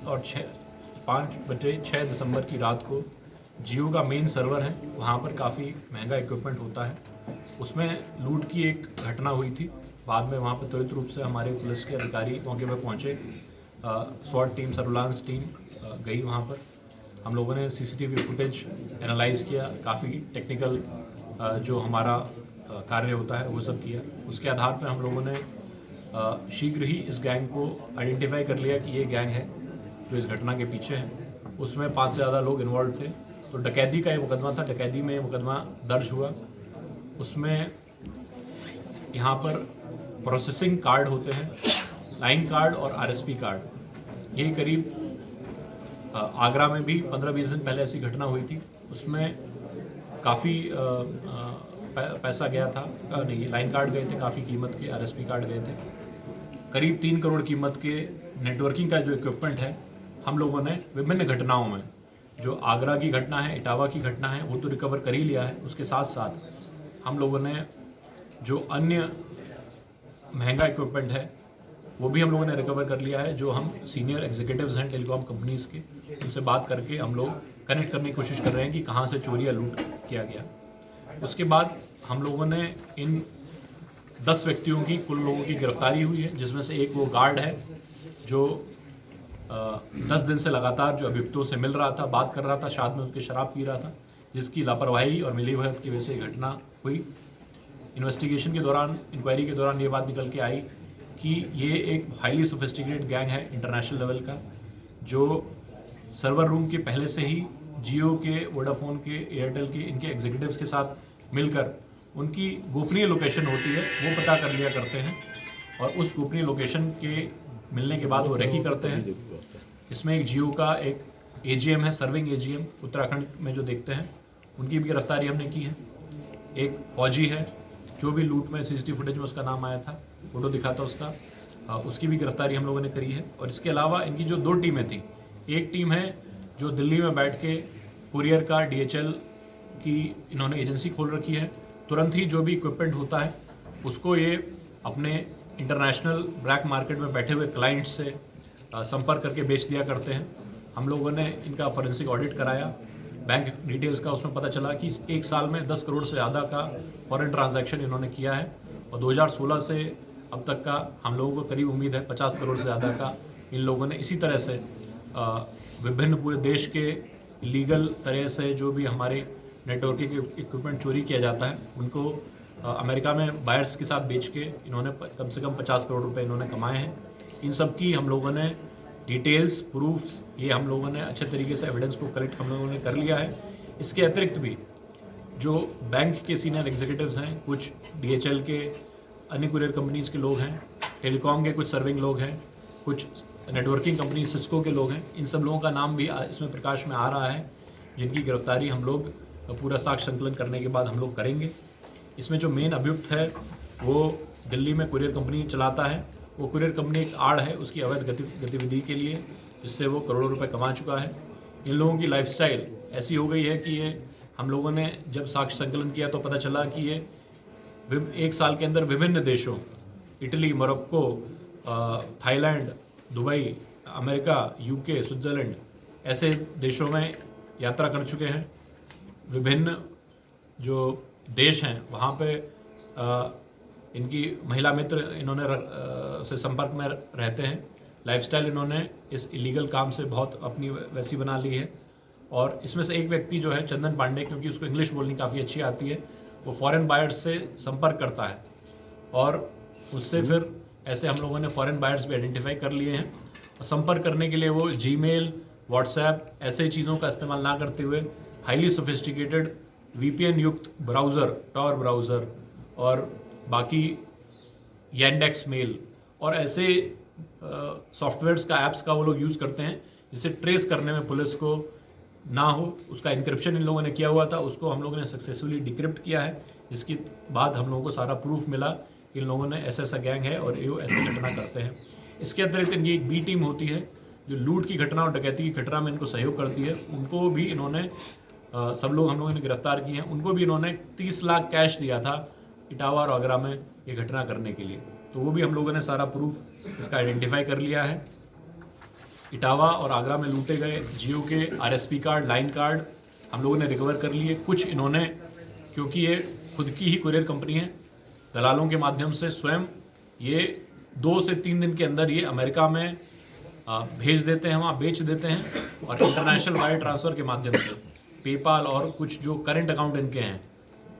और 5 दिसंबर की रात को जियो का मेन सर्वर है, वहाँ पर काफ़ी महंगा इक्विपमेंट होता है, उसमें लूट की एक घटना हुई थी। बाद में वहाँ पर त्वरित रूप से हमारे पुलिस के अधिकारी मौके पर पहुँचे, स्वॉट टीम, सर्विलांस टीम गई वहाँ पर। हम लोगों ने सीसीटीवी फुटेज एनालाइज किया, काफ़ी टेक्निकल जो हमारा कार्य होता है वो सब किया। उसके आधार पर हम लोगों ने शीघ्र ही इस गैंग को आइडेंटिफाई कर लिया कि ये गैंग है जो इस घटना के पीछे है। उसमें 5 से ज़्यादा लोग इन्वॉल्व थे। तो डकैती का ये मुकदमा था, डकैती में मुकदमा दर्ज हुआ। उसमें यहाँ पर प्रोसेसिंग कार्ड होते हैं, लाइन कार्ड और आरएसपी कार्ड। ये करीब आगरा में भी 15-20 दिन पहले ऐसी घटना हुई थी, उसमें काफ़ी पैसा गया था। नहीं, लाइन कार्ड गए थे काफ़ी कीमत के, आरएसपी कार्ड गए थे। करीब 3 करोड़ कीमत के नेटवर्किंग का जो इक्विपमेंट है, हम लोगों ने विभिन्न घटनाओं में, जो आगरा की घटना है, इटावा की घटना है, वो तो रिकवर कर ही लिया है। उसके साथ साथ हम लोगों ने जो अन्य महंगा इक्विपमेंट है वो भी हम लोगों ने रिकवर कर लिया है। जो हम सीनियर एग्जीक्यूटिव्स हैं टेलीकॉम कंपनीज़ के, उनसे बात करके हम लोग कनेक्ट करने की कोशिश कर रहे हैं कि कहाँ से चोरी या लूट किया गया। उसके बाद हम लोगों ने इन 10 व्यक्तियों की, कुल लोगों की गिरफ्तारी हुई है, जिसमें से एक वो गार्ड है जो 10 दिन से लगातार जो अभियुक्तों से मिल रहा था, बात कर रहा था, साथ में उसके शराब पी रहा था, जिसकी लापरवाही और मिलीभगत की वजह से घटना हुई। इन्वेस्टिगेशन के दौरान, इंक्वायरी के दौरान ये बात निकल के आई कि ये एक हाईली सोफिस्टिकेटेड गैंग है इंटरनेशनल लेवल का, जो सर्वर रूम के पहले से ही जियो के, वोडाफोन के, एयरटेल के, इनके एग्जीक्यूटिव्स के साथ मिलकर उनकी गोपनीय लोकेशन होती है वो पता कर लिया करते हैं, और उस गोपनीय लोकेशन के मिलने के बाद वो रेकी करते हैं। इसमें एक जियो का एक एजीएम है, सर्विंग एजीएम उत्तराखंड में जो देखते हैं, उनकी भी गिरफ्तारी हमने की है। एक फौजी है जो भी लूट में सीसीटीवी फुटेज में उसका नाम आया था, फोटो दिखा था उसका, उसकी भी गिरफ्तारी हम लोगों ने करी है। और इसके अलावा इनकी जो 2 टीमें थी, एक टीम है जो दिल्ली में बैठ के कुरियर का, डीएचएल की इन्होंने एजेंसी खोल रखी है। तुरंत ही जो भी इक्विपमेंट होता है उसको ये अपने इंटरनेशनल ब्लैक मार्केट में बैठे हुए क्लाइंट्स से संपर्क करके बेच दिया करते हैं। हम लोगों ने इनका फॉरेंसिक ऑडिट कराया, बैंक डिटेल्स का, उसमें पता चला कि 1 साल में 10 करोड़ से ज़्यादा का फॉरेन ट्रांजैक्शन इन्होंने किया है, और 2016 से अब तक का हम लोगों को करीब उम्मीद है 50 करोड़ से ज़्यादा का इन लोगों ने इसी तरह से विभिन्न पूरे देश के लीगल तरह से जो भी हमारे नेटवर्किंग इक्विपमेंट चोरी किया जाता है उनको अमेरिका में बायर्स के साथ बेच के इन्होंने कम से कम 50 करोड़ रुपए इन्होंने कमाए हैं। इन सब की हम लोगों ने डिटेल्स, प्रूफ्स, ये हम लोगों ने अच्छे तरीके से एविडेंस को कलेक्ट हम लोगों ने कर लिया है। इसके अतिरिक्त भी जो बैंक के सीनियर एग्जीक्यूटिव्स हैं, कुछ डीएचएल के, अन्य कुरियर कंपनीज़ के लोग हैं, टेलीकॉम के कुछ सर्विंग लोग हैं, कुछ नेटवर्किंग कंपनी सिस्को के लोग हैं, इन सब लोगों का नाम भी इसमें प्रकाश में आ रहा है, जिनकी गिरफ्तारी हम लोग पूरा साक्ष्य संकलन करने के बाद हम लोग करेंगे। इसमें जो मेन अभियुक्त है वो दिल्ली में कुरियर कंपनी चलाता है। वो कुरियर कंपनी एक आड़ है उसकी अवैध गतिविधि के लिए, जिससे वो करोड़ों रुपए कमा चुका है। इन लोगों की लाइफस्टाइल ऐसी हो गई है कि ये, हम लोगों ने जब साक्ष्य संकलन किया तो पता चला कि ये 1 साल के अंदर विभिन्न देशों, Italy, Morocco, Thailand, Dubai, America, UK, Switzerland, ऐसे देशों में यात्रा कर चुके हैं। विभिन्न जो देश हैं वहाँ पे इनकी महिला मित्र इन्होंने से संपर्क में रहते हैं। लाइफस्टाइल इन्होंने इस इलीगल काम से बहुत अपनी वैसी बना ली है। और इसमें से एक व्यक्ति जो है चंदन पांडे, क्योंकि उसको इंग्लिश बोलनी काफ़ी अच्छी आती है, वो फॉरेन बायर्स से संपर्क करता है, और उससे फिर ऐसे हम लोगों ने फॉरेन बायर्स भी आइडेंटिफाई कर लिए हैं। और संपर्क करने के लिए वो जीमेल, व्हाट्सएप, ऐसे चीज़ों का इस्तेमाल ना करते हुए हाईली सोफिस्टिकेटेड वीपीएन युक्त ब्राउज़र, टॉर ब्राउज़र और बाकी यैंडेक्स मेल और ऐसे सॉफ्टवेयर्स का, ऐप्स का वो लोग यूज़ करते हैं, जिससे ट्रेस करने में पुलिस को ना हो। उसका इंक्रिप्शन इन लोगों ने किया हुआ था, उसको हम लोगों ने सक्सेसफुली डिक्रिप्ट किया है, जिसके बाद हम लोगों को सारा प्रूफ मिला कि इन लोगों ने ऐसा गैंग है और ये ऐसे घटना करते हैं। इसके अतिरिक्त इनकी एक बी टीम होती है जो लूट की घटना और डकैती की घटना में इनको सहयोग करती है। उनको भी इन्होंने सब लोग हम लोगों ने गिरफ्तार किए हैं। उनको भी इन्होंने 30 लाख कैश दिया था इटावा और आगरा में ये घटना करने के लिए। तो वो भी हम लोगों ने सारा प्रूफ इसका आइडेंटिफाई कर लिया है। इटावा और आगरा में लूटे गए जियो के आरएसपी कार्ड, लाइन कार्ड हम लोगों ने रिकवर कर लिए। कुछ इन्होंने, क्योंकि ये खुद की ही कुरियर कंपनी है, दलालों के माध्यम से स्वयं ये 2 से 3 दिन के अंदर ये अमेरिका में भेज देते हैं, वहाँ बेच देते हैं और इंटरनेशनल वायर ट्रांसफ़र के माध्यम से पेपाल और कुछ जो करंट अकाउंट इनके हैं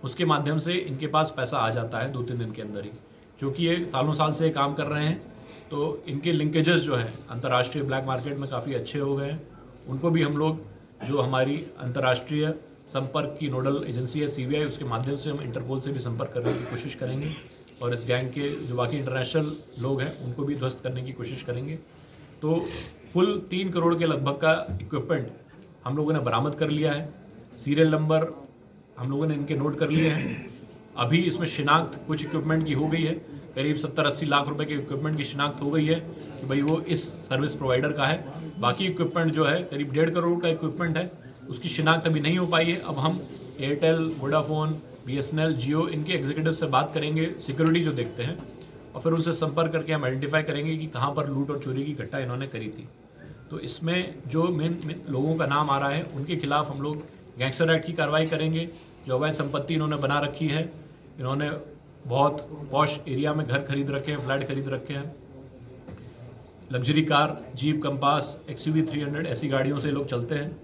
उसके माध्यम से इनके पास पैसा आ जाता है 2-3 दिन के अंदर ही। क्योंकि ये सालों साल से काम कर रहे हैं तो इनके लिंकेजेस जो हैं अंतर्राष्ट्रीय ब्लैक मार्केट में काफ़ी अच्छे हो गए हैं। उनको भी हम लोग, जो हमारी अंतर्राष्ट्रीय संपर्क की नोडल एजेंसी है CBI, उसके माध्यम से हम इंटरपोल से भी संपर्क करने की कोशिश करेंगे और इस गैंग के जो बाकी इंटरनेशनल लोग हैं उनको भी ध्वस्त करने की कोशिश करेंगे। तो कुल 3 करोड़ के लगभग का इक्विपमेंट हम लोगों ने बरामद कर लिया है। सीरियल नंबर हम लोगों ने इनके नोट कर लिए हैं। अभी इसमें शिनाख्त कुछ इक्विपमेंट की हो गई है, करीब 70-80 लाख रुपए के इक्विपमेंट की शिनाख्त हो गई है कि भाई वो इस सर्विस प्रोवाइडर का है। बाकी इक्विपमेंट जो है करीब 1.5 करोड़ का इक्विपमेंट है, उसकी शिनाख्त अभी नहीं हो पाई है। अब हम एयरटेल, वोडाफोन, BSNL, जियो, इनके एग्जीक्यूटिव से बात करेंगे, सिक्योरिटी जो देखते हैं, और फिर उनसे संपर्क करके हम आइडेंटिफाई करेंगे कि कहाँ पर लूट और चोरी की घटना इन्होंने करी थी। तो इसमें जो मेन लोगों का नाम आ रहा है उनके खिलाफ हम लोग गैंगस्टर एक्ट की कार्रवाई करेंगे। जो अवैध संपत्ति इन्होंने बना रखी है, इन्होंने बहुत पॉश एरिया में घर खरीद रखे हैं, फ्लैट खरीद रखे हैं, luxury car, jeep, compass, XUV 300 ऐसी गाड़ियों से लोग चलते हैं,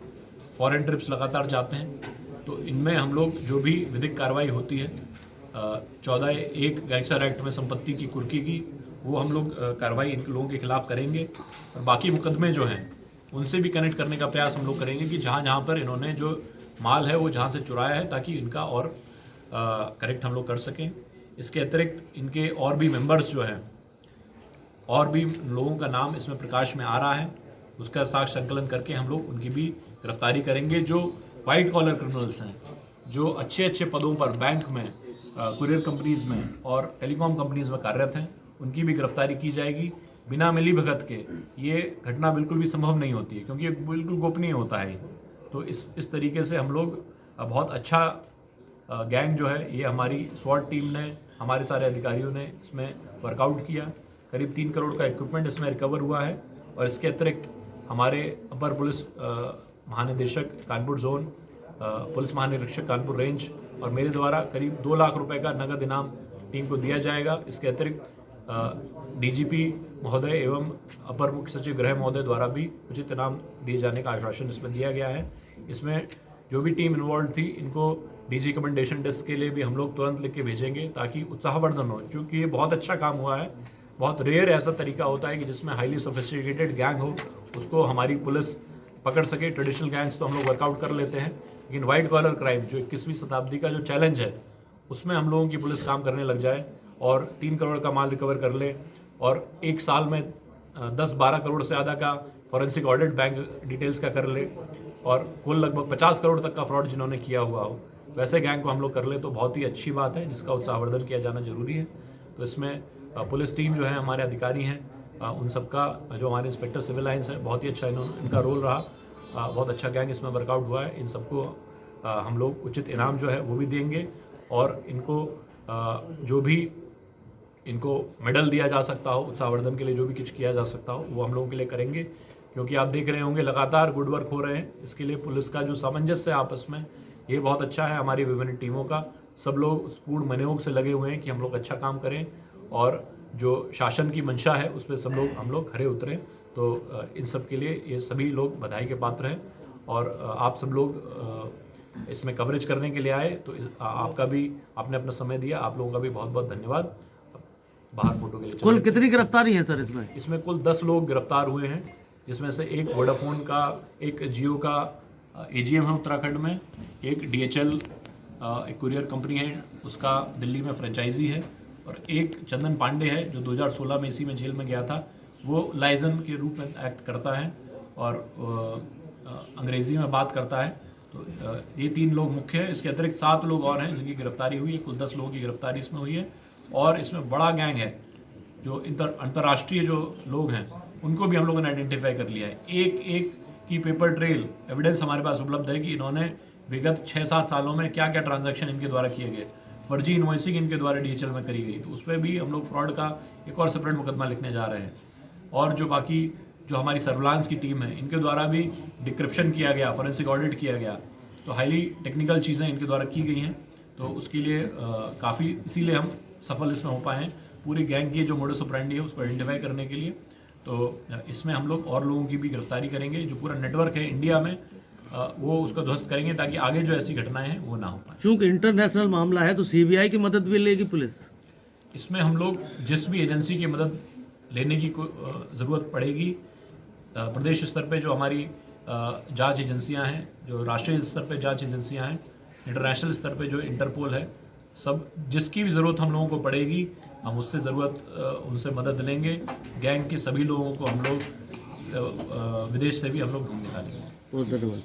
फॉरेन ट्रिप्स लगातार जाते हैं। तो इनमें हम लोग जो भी विधिक कार्रवाई होती है 14(1) गैंगस्टर एक्ट में संपत्ति की कुर्की की, वो हम लोग कार्रवाई इन लोगों के खिलाफ करेंगे। और बाकी मुकदमे जो हैं उनसे भी कनेक्ट करने का प्रयास हम लोग करेंगे कि जहाँ जहाँ पर इन्होंने जो माल है वो जहाँ से चुराया है, ताकि इनका और करेक्ट हम लोग कर सकें। इसके अतिरिक्त इनके और भी मेंबर्स जो हैं, और भी लोगों का नाम इसमें प्रकाश में आ रहा है, उसका साक्ष्य संकलन करके हम लोग उनकी भी गिरफ्तारी करेंगे। जो वाइट कॉलर क्रिमिनल्स हैं, जो अच्छे अच्छे पदों पर बैंक में, कुरियर कंपनीज़ में और टेलीकॉम कंपनीज़ में कार्यरत हैं, उनकी भी गिरफ्तारी की जाएगी। बिना मिली भगत के ये घटना बिल्कुल भी संभव नहीं होती है, क्योंकि ये बिल्कुल गोपनीय होता है। तो इस तरीके से हम लोग बहुत अच्छा गैंग जो है, ये हमारी SWAT टीम ने, हमारे सारे अधिकारियों ने इसमें वर्कआउट किया। करीब 3 करोड़ का इक्विपमेंट इसमें रिकवर हुआ है। और इसके अतिरिक्त हमारे अपर पुलिस महानिदेशक कानपुर जोन, पुलिस महानिरीक्षक कानपुर रेंज और मेरे द्वारा करीब 2 लाख रुपए का नगद इनाम टीम को दिया जाएगा। इसके अतिरिक्त DGP महोदय एवं अपर मुख्य सचिव गृह महोदय द्वारा भी उचित इनाम दिए जाने का आश्वासन इसमें दिया गया है। इसमें जो भी टीम इन्वॉल्व थी, इनको DG कमेंडेशन डिस्क के लिए भी हम लोग तुरंत लिख के भेजेंगे, ताकि उत्साहवर्धन हो। क्योंकि ये बहुत अच्छा काम हुआ है। बहुत रेयर ऐसा तरीका होता है कि जिसमें हाईली सोफिस्टिकेटेड गैंग हो, उसको हमारी पुलिस पकड़ सके। ट्रेडिशनल गैंग्स तो हम लोग वर्कआउट कर लेते हैं, लेकिन वाइट कॉलर क्राइम जो 21वीं शताब्दी का जो चैलेंज है, उसमें हम लोगों की पुलिस काम करने लग जाए और 3 करोड़ का माल रिकवर कर ले और एक साल में 10-12 करोड़ से ज़्यादा का फॉरेंसिक ऑडिट बैंक डिटेल्स का कर ले और कुल लगभग 50 करोड़ तक का फ्रॉड जिन्होंने किया हुआ हो, वैसे गैंग को हम लोग कर ले, तो बहुत ही अच्छी बात है, जिसका उत्साहवर्धन किया जाना जरूरी है। तो इसमें पुलिस टीम जो है, हमारे अधिकारी हैं, उन सबका, जो हमारे इंस्पेक्टर सिविल लाइन्स हैं, बहुत ही अच्छा इनका रोल रहा। बहुत अच्छा गैंग इसमें वर्कआउट हुआ है। इन सबको हम लोग उचित इनाम जो है वो भी देंगे और इनको जो भी इनको मेडल दिया जा सकता हो, उत्साहवर्धन के लिए जो भी कुछ किया जा सकता हो, वो हम लोगों के लिए करेंगे। क्योंकि आप देख रहे होंगे लगातार गुड वर्क हो रहे हैं। इसके लिए पुलिस का जो सामंजस्य है आपस में, ये बहुत अच्छा है। हमारी विभिन्न टीमों का सब लोग पूर्ण मनोयोग से लगे हुए हैं कि हम लोग अच्छा काम करें और जो शासन की मंशा है उस पर हम लोग खरे उतरें। तो इन सब के लिए ये सभी लोग बधाई के पात्र हैं और आप सब लोग इसमें कवरेज करने के लिए आए, तो आपका भी, आपने अपना समय दिया, आप लोगों का भी बहुत बहुत धन्यवाद। बाहर फोटो के लिए कुल कितनी गिरफ्तारी है सर इसमें? कुल 10 लोग गिरफ्तार हुए हैं, जिसमें से एक वोडाफोन का, एक जियो का AGM है उत्तराखंड में, एक DHL एक कुरियर कंपनी है, उसका दिल्ली में फ्रेंचाइजी है, और एक चंदन पांडे है जो 2016 में इसी में जेल में गया था। वो लाइजन के रूप में एक्ट करता है और अंग्रेज़ी में बात करता है। तो ये 3 लोग मुख्य हैं। इसके अतिरिक्त 7 लोग और हैं जिनकी गिरफ्तारी हुई है। कुल 10 लोगों की गिरफ्तारी इसमें हुई है। और इसमें बड़ा गैंग है, जो अंतर्राष्ट्रीय जो लोग हैं उनको भी हम लोगों ने आइडेंटिफाई कर लिया है। एक की पेपर ट्रेल एविडेंस हमारे पास उपलब्ध है कि इन्होंने विगत 6-7 सालों में क्या क्या ट्रांजैक्शन इनके द्वारा किए गए, फर्जी इन्वॉइसिंग इनके द्वारा DHL में करी गई, तो उस पर भी हम लोग फ्रॉड का एक और सेपरेट मुकदमा लिखने जा रहे हैं। और जो बाकी जो हमारी सर्विलांस की टीम है, इनके द्वारा भी डिक्रिप्शन किया गया, फॉरेंसिक ऑडिट किया गया, तो हाईली टेक्निकल चीज़ें इनके द्वारा की गई हैं। तो उसके लिए काफ़ी, इसीलिए हम सफल इसमें हो पाए हैं पूरी गैंग की जो मोडस ऑपरेंडी है उसको आइडेंटिफाई करने के लिए। तो इसमें हम लोग और लोगों की भी गिरफ्तारी करेंगे, जो पूरा नेटवर्क है इंडिया में वो उसको ध्वस्त करेंगे ताकि आगे जो ऐसी घटनाएं हैं वो ना हो पाए। चूंकि इंटरनेशनल मामला है तो सीबीआई की मदद भी लेगी पुलिस? इसमें हम लोग जिस भी एजेंसी की मदद लेने की ज़रूरत पड़ेगी, प्रदेश स्तर पे जो हमारी जांच एजेंसियां हैं, जो राष्ट्रीय स्तर पे जांच एजेंसियां हैं, इंटरनेशनल स्तर पे जो इंटरपोल है, सब जिसकी भी ज़रूरत हम लोगों को पड़ेगी हम उससे ज़रूरत उनसे मदद लेंगे। गैंग के सभी लोगों को हम लोग विदेश से भी हम लोग ढूंढ निकालेंगे। बहुत धन्यवाद।